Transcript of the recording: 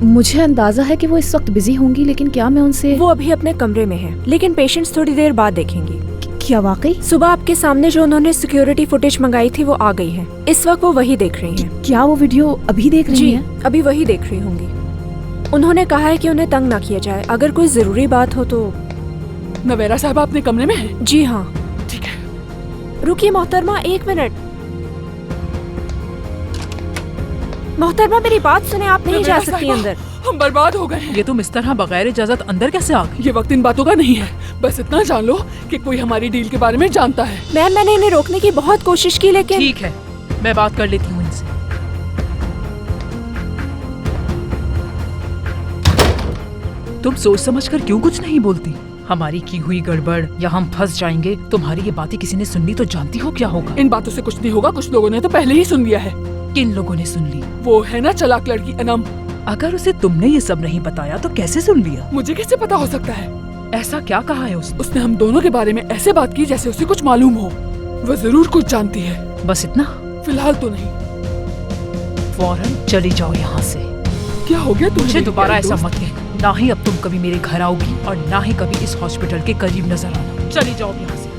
मुझे अंदाजा है कि वो इस वक्त बिजी होंगी, लेकिन क्या मैं उनसे... वो अभी अपने कमरे में है, लेकिन पेशेंट्स थोड़ी देर बाद देखेंगी। क्या वाकई? सुबह आपके सामने जो उन्होंने सिक्योरिटी फुटेज मंगाई थी वो आ गई है। इस वक्त वो वही देख रही हैं। क्या वो वीडियो अभी देख रही जी, हैं? अभी वही देख रही होंगी। उन्होंने कहा है कि उन्हें तंग ना किया जाए, अगर कोई जरूरी बात हो तो। नवेरा साहब अपने कमरे में है? जी हाँ। ठीक है। रुकिए मोहतरमा, 1 मिनट। मोहतरमा मेरी बात सुने, आप नहीं जा सकती अंदर। हम बर्बाद हो गए हैं। ये तुम इस तरह बगैर इजाजत अंदर कैसे आ गई? ये वक्त इन बातों का नहीं है, बस इतना जान लो कि कोई हमारी डील के बारे में जानता है। मैम, मैंने इन्हें रोकने की बहुत कोशिश की, लेकिन... ठीक है, मैं बात कर लेती हूँ इनसे। तुम सोच समझकर क्यों कुछ नहीं बोलती? हमारी की हुई गड़बड़ या हम फंस जाएंगे। तुम्हारी ये बातें किसी ने सुन ली तो जानती हो क्या होगा? इन बातों से कुछ नहीं होगा, कुछ लोगों ने तो पहले ही सुन लिया है। किन लोगों ने सुन ली? वो है ना चालाक लड़की अनम। अगर उसे तुमने ये सब नहीं बताया तो कैसे सुन लिया? मुझे कैसे पता हो सकता है? ऐसा क्या कहा है उसने? उसने हम दोनों के बारे में ऐसे बात की जैसे उसे कुछ मालूम हो। वो जरूर कुछ जानती है। बस इतना? फिलहाल तो नहीं। फौरन चली जाओ यहाँ से। क्या हो गया तुझे? मुझे दोबारा ऐसा मत कह। ना ही अब तुम कभी मेरे घर आओगी और ना ही कभी इस हॉस्पिटल के करीब नजर आना। चली जाओ यहाँ से।